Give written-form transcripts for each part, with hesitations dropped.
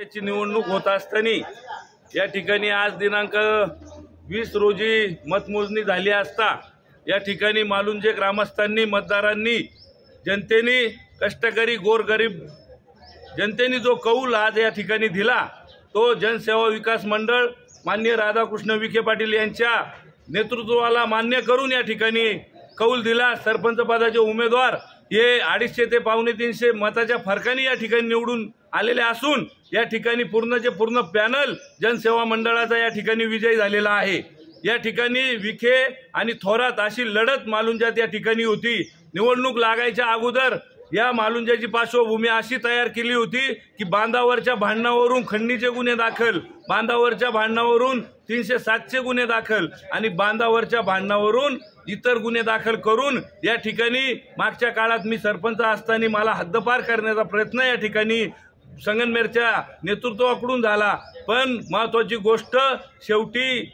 ची निवडणूक होत असताना या ठिकाणी आज दिनांक 20 रोजी मतमोजणी झाली असता या ठिकाणी मालुंजे ग्रामस्थांनी मतदारांनी जनतेने कष्टकरी गोरगरीब जनतेने जो कौल आज या ठिकाणी दिला तो जनसेवा विकास मंडळ माननीय राधाकृष्ण विखे पाटील यांच्या नेतृत्वाला मान्य करून या ठिकाणी कौल दिला। सरपंच पदाचे उमेदवार हे 250 ते 350 मताच्या फरकाने या ठिकाणी निवडून आलेले असून या ठिकाणी पूर्णचे पूर्ण पॅनल जनसेवा मंडळाचा या ठिकाणी विजयी झालेला आहे। या ठिकाणी विखे आणि थोरात अशी लढत मालुंजात या ठिकाणी होती। निवडणूक लागायच्या अगोदर या मालुंजाची पार्श्वभूमी अशी तयार केली होती की बांधावरच्या भांडणावरून खंडणीचे गुन्हे दाखल, बांधावरच्या भांडणावरून 307चे गुन्हे दाखल आणि बांधावरच्या भांडणावरून इतर गुन्हे दाखल करून या ठिकाणी मागच्या काळात मी सरपंच असताना मला हद्दपार करण्याचा प्रयत्न या ठिकाणी संगमनेरच्या नेतृत्वाकडून झाला। पण महत्त्वाची गोष्ट शेवटी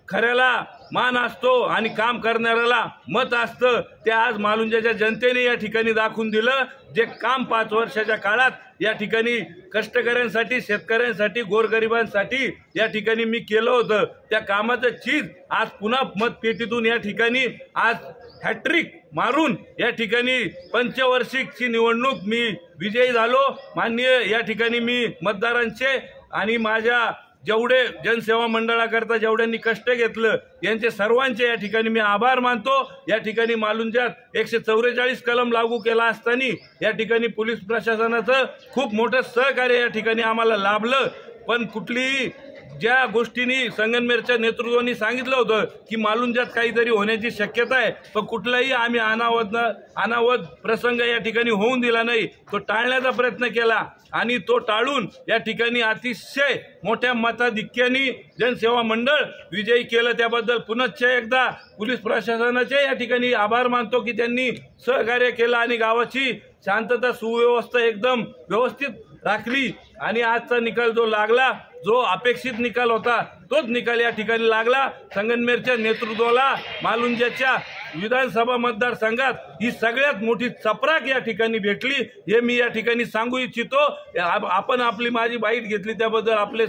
खऱ्याला मान असतो आणि काम करणाऱ्याला मत असतं। ते आज मालुंजाच्या जनतेने या ठिकाणी दाखवून दिलं। जे काम 5 वर्षाच्या काळात या ठिकाणी कष्टकऱ्यांसाठी, शेतकऱ्यांसाठी, गोरगरिबांसाठी या ठिकाणी मी केलं होतं त्या कामाचं चीज आज पुन्हा मतपेटीतून या ठिकाणी आज हॅट्रिक मारून या ठिकाणी पंचवार्षिकची निवडणूक मी विजयी झालो। माननीय या ठिकाणी मी मतदारांचे आणि माझ्या जेवढे जनसेवा मंडळाकरता जेवढ्यांनी कष्ट घेतलं यांचे सर्वांचे या ठिकाणी मी आभार मानतो। या ठिकाणी मालुंजात 144 कलम लागू केला असताना या ठिकाणी पोलीस प्रशासनाचं खूप मोठं सहकार्य या ठिकाणी आम्हाला लाभलं। पण कुठलीही ज्या गोष्टींनी संगमनेरच्या नेतृत्वाने सांगितलं होतं की मालुंजात काहीतरी होण्याची शक्यता आहे, पण कुठलाही आम्ही अनावध प्रसंग या ठिकाणी होऊन दिला नाही। तो टाळण्याचा प्रयत्न केला आणि तो टाळून या ठिकाणी अतिशय मोठ्या मताधिक्याने जनसेवा मंडळ विजयी केलं। त्याबद्दल पुनश्च एकदा पोलीस प्रशासनाचे या ठिकाणी आभार मानतो की त्यांनी सहकार्य केलं आणि गावाची शांतता सुव्यवस्था एकदम व्यवस्थित राखली आणि आजचा निकाल जो लागला, जो अपेक्षित निकाल होता तोच निकाल या ठिकाणी लागला। संगमनेरच्या नेतृत्वाला मालुंजाच्या विधानसभा मतदारसंघात ही सगळ्यात मोठी चपराक या ठिकाणी भेटली हे मी या ठिकाणी सांगू इच्छितो। आपण माझी बाईट घेतली त्याबद्दल आपले